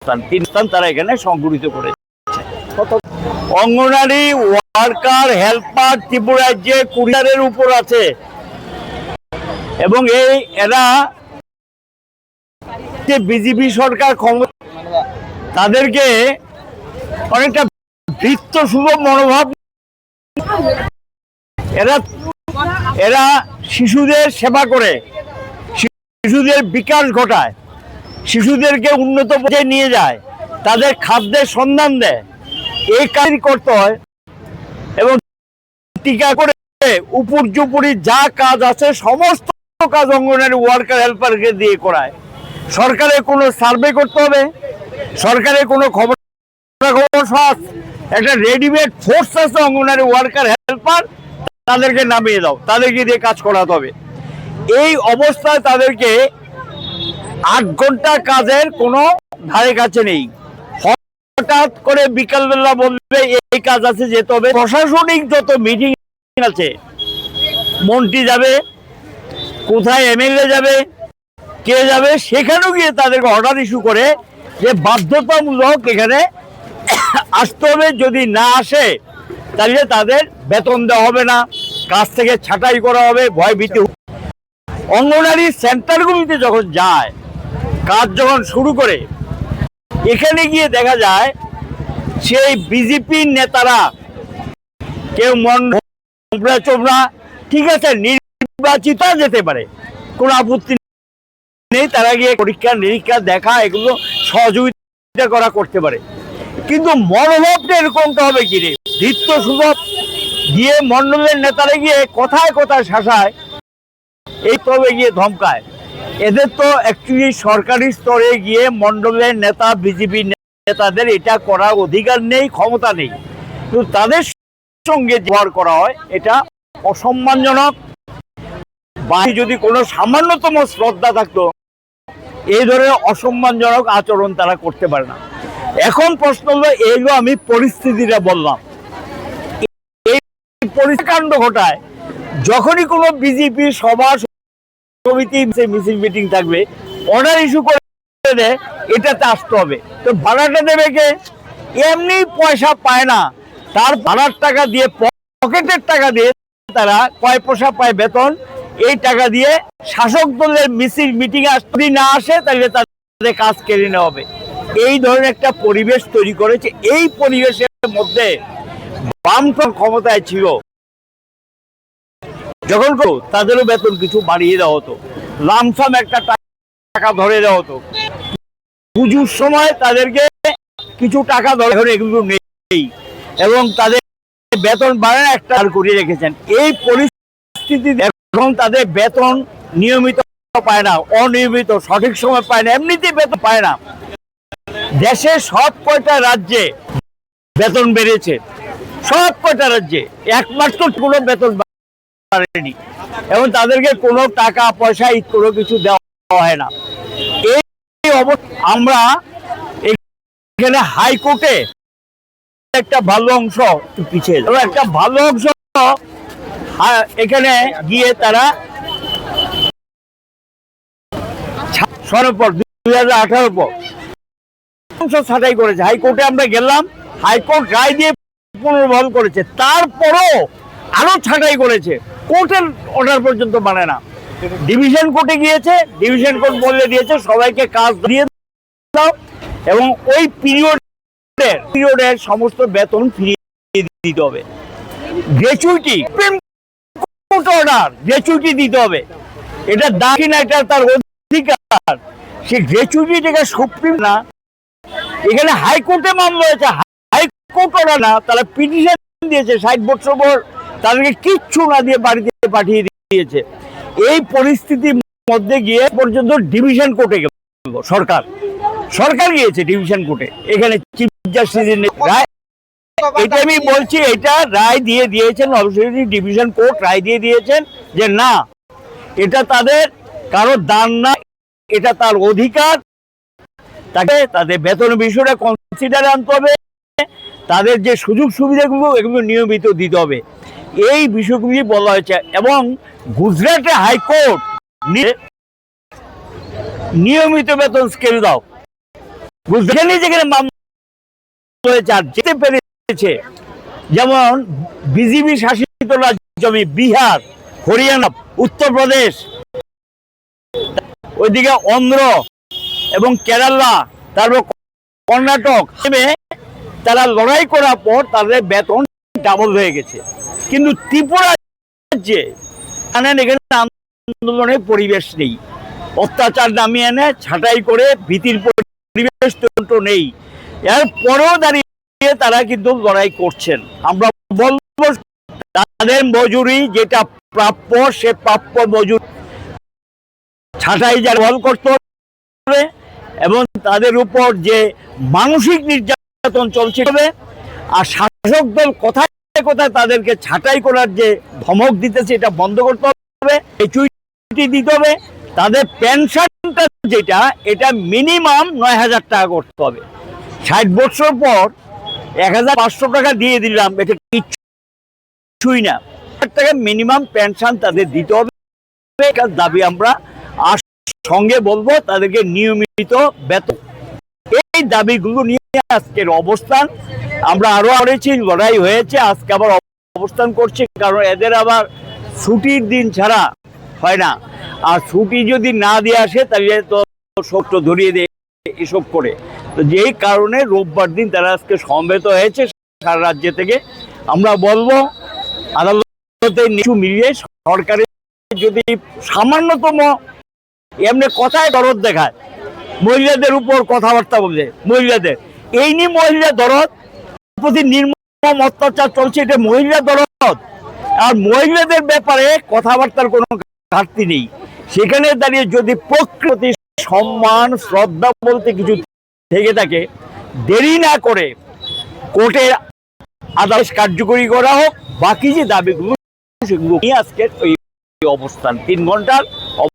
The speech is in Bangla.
তিন স্থান তারা এখানে সংগঠিত করেছে। অঙ্গনারী ওয়ার্কার হেল্পার ত্রিপুরার যে কুরিয়ারের উপর আছে এবং এরা যে বিজেপি সরকার ক্ষমতা তাদেরকে অনেকটা বৃত্ত শুভ মনোভাব, এরা শিশুদের সেবা করে, শিশুদের বিকাশ ঘটায়, শিশুদেরকে উন্নত পথে নিয়ে যায়, তাদের খাদ্যের সন্ধান দেয়, এই কাজ করতে হয় এবং টিকা করে উপর্যুপরি যা কাজ আছে সমস্ত কাজ অঙ্গনারী ওয়ার্কার হেল্পারকে দিয়ে করায়। সরকারের কোনো সার্ভে করতে হবে, সরকারের কোনো খবর একটা রেডিমেড ফোর্স আছে অঙ্গনারী ওয়ার্কার হেল্পার, তাদেরকে নামিয়ে দাও, তাদেরকে দিয়ে কাজ করাতে হবে। এই অবস্থায় তাদেরকে 8 ঘন্টা কাজের কোনো ধারে কাছে নেই। হঠাৎ করে বিকালবেলা বলবে এই কাজ আছে, যেতে হবে। প্রশাসনিক যত মিটিং আছে, মন্ত্রী যাবে, কোথায় এমএলএ যাবে, কে যাবে, সেখানেও গিয়ে তাদেরকে অর্ডার ইস্যু করে যে বাধ্যতামূলক এখানে আসতে হবে, যদি না আসে তাহলে তাদের বেতন দেওয়া হবে না, কাজ থেকে ছাঁটাই করা হবে, ভয় ভীতি। অঙ্গনারী সেন্টারগুলিতে যখন যায়, কাজ যখন শুরু করে, এখানে গিয়ে দেখা যায় সেই বিজেপির নেতারা কেউ চোপড়া, ঠিক আছে, নির্বাচিত যেতে পারে, কোনো আপত্তি নেই, তারা গিয়ে পরীক্ষা নিরীক্ষা দেখা এগুলো সহযোগিতা করা করতে পারে। কিন্তু মনোভাবটা এরকমটা হবে কি রে, ধৃত্য সুভব গিয়ে মন্ডলের নেতারা গিয়ে কোথায় কোথায় শাসায়, এই তবে গিয়ে ধমকায়। এদের তো অ্যাকচুয়ালি সরকারি স্তরে গিয়ে মন্ডলের নেতা বিজেপি নেতাদের এটা করার অধিকার নেই, ক্ষমতা নেই, কিন্তু তাদের সঙ্গে ব্যবহার করা হয় এটা অসম্মানজনক। বাকি যদি কোনো সামান্যতম শ্রদ্ধা থাকতো, এই ধরনের অসম্মানজনক আচরণ তারা করতে পারে না। এখন প্রশ্ন হলো, এইগুলো আমি পরিস্থিতিটা বললাম, এই পরিকাণ্ড ঘটায় যখনই কোনো বিজেপি সভা সমিতি মিছিল মিটিং থাকবে, অর্ডার ইস্যু করে দেয় এটাতে আসতে হবে, তো ভাড়াটা দেবে কে? এমনি পয়সা পায় না, তার ভাড়ার টাকা দিয়ে, পকেটের টাকা দিয়ে তারা কয় পয়সা পায় বেতন, এই টাকা দিয়ে শাসক দলের মিছিল মিটিং যদি না আসে তাহলে তাদের কাজ কেড়ে নেওয়া হবে। এই ধরনের একটা পরিবেশ তৈরি করেছে। এই পরিবেশের মধ্যে বামফ্রন্ট ক্ষমতায় ছিল যখন তাদেরও বেতন কিছু বাড়িয়ে দেওয়া হতো, লামসাম একটা টাকা ধরে দেওয়া হতো, পুজোর সময় তাদেরকে কিছু টাকা ধরে, এখন এগুলো নেই এবং তাদের বেতন বাড়ানো একটা করে রেখেছেন। এই পরিস্থিতি এখন তাদের বেতন নিয়মিত পায় না, অনিয়মিত, সঠিক সময় পায় না, এমনিতেই বেতন পায় না। দেশের সব কয়টা রাজ্যে বেতন বেড়েছে, সব কয়টা রাজ্যে, একমাত্র কোনো বেতন বাড়েনি এবং তাদেরকে কোনো টাকা পয়সা কোনো কিছু দেওয়া হয় না। এই অবস্থা আমরা এখানে হাইকোর্টে একটা ভালো অংশ পিছিয়ে, একটা ভালো অংশ এখানে গিয়ে তারা সরপর 2018 পর অংশ ছাঁটাই করেছে। হাইকোর্টে আমরা গেলাম, হাইকোর্ট রায় দিয়ে পুনর্বহাল করেছে, তারপরও আরো ছাঁটাই করেছে, কোর্টের অর্ডার পর্যন্ত মানে না। ডিভিশন কোর্টে গিয়েছে, ডিভিশন কোর্ট বলে দিয়েছে সবাইকে কাজ দিয়ে দাও এবং ওই পিরিয়ডের সমস্ত বেতন ফিরিয়ে দিতে হবে। গ্র্যাচুইটি, অর্ডার গ্র্যাচুইটি দিতে হবে, এটা দাবি না, এটা তার অধিকার। সে গ্র্যাচুইটিটাকে সুপ্রিম না, এখানে হাইকোর্টে মামলা হয়েছে, হাইকোর্ট অর্ডার না, তারা পিটিশন দিয়েছে 60 বছর পর, তাদেরকে কিচ্ছু না দিয়ে বাড়িতে পাঠিয়ে দিয়েছে। এই পরিস্থিতির মধ্যে গিয়ে পর্যন্ত ডিভিশন কোর্টে গেল সরকার গিয়েছে ডিভিশন কোর্টে, এখানে চিফ জাস্টিসের রায়, এটা আমি বলছি, এটা রায় দিয়ে দিয়েছেন অলরেডি, ডিভিশন কোর্ট রায় দিয়ে দিয়েছেন যে না, এটা তাদের কারো দান না, এটা তার অধিকার, তাকে তাদের বেতন বিষয়টা কনসিডারে আনতে হবে, তাদের যে সুযোগ সুবিধাগুলো এগুলো নিয়মিত দিতে হবে, এই বিষয়গুলি বলা হয়েছে। এবং গুজরাটে হাইকোর্ট নিয়মিত বেতন স্কেল দাও, যেখানে যেখানে মামলা হয়েছে আর যেতে পেরেছে, যেমন বিজেপি শাসিত রাজ্য বিহার, হরিয়ানা, উত্তরপ্রদেশ, ওইদিকে অন্ধ্র এবং কেরালা, তারপর কর্ণাটক, তারা লড়াই করার পর তাদের বেতন ডাবল হয়ে গেছে। কিন্তু ত্রিপুরা রাজ্যে এখানে আন্দোলনের পরিবেশ নেই, অত্যাচার নামিয়ে এনে ছাঁটাই করে ভীতির পরিবেশ তন্ত্র নেই। এরপরেও দাঁড়িয়ে তারা কিন্তু লড়াই করছেন। আমরা বলবো তাদের মজুরি যেটা প্রাপ্য, সে প্রাপ্য মজুরি ছাঁটাই বল করতে হবে এবং তাদের উপর যে মানসিক নির্যাতন চলছে হবে, আর শাসক দল কোথায় কোথায় তাদেরকে ছাঁটাই করার যে ধমক দিতেছে এটা বন্ধ করতে হবে, গ্র্যাচুইটি দিতে হবে। তাদের পেনশনটা যেটা, এটা মিনিমাম 9,000 টাকা করতে হবে। 60 বছর পর 1,500 টাকা দিয়ে দিলাম, এটা কিছুই না। টাকা মিনিমাম পেনশন তাদের দিতে হবে, দাবি আমরা। আর সঙ্গে বলবো তাদেরকে নিয়মিত বেতন। এই দাবিগুলো নিয়ে আজকের অবস্থান আমরা আরো করেছি, লড়াই হয়েছে, আজকে আবার অবস্থান করছে। কারণ এদের আবার ছুটির দিন ছাড়া হয় না, আর ছুটি যদি না দিয়ে আসে তাহলে তো শক্ত ধরিয়ে দেয় এসব করে। তো যেই কারণে রোববার দিন তারা আজকে সমবেত হয়েছে সারা রাজ্য থেকে। আমরা বলবো আদালতে নিচু মিলিয়ে সরকারের যদি সামান্যতম এমনি কথায় দরদ দেখায়, মহিলাদের উপর কথাবার্তা বলে, মহিলাদের এই নিয়ে মহিলা দরদ, প্রতি নির্মম অত্যাচার চলছে, এটা মহিলা দরদ। আর মহিলাদের ব্যাপারে কথাবার্তার কোনো ঘাটতি নেই। সেখানে দাঁড়িয়ে যদি প্রকৃতি সম্মান শ্রদ্ধা বলতে কিছু থেকে থাকে, দেরি না করে কোর্টের আদেশ কার্যকরী করা হোক। বাকি যে দাবিগুলো সেগুলো নিয়ে আজকের ওই অবস্থান 3 ঘন্টার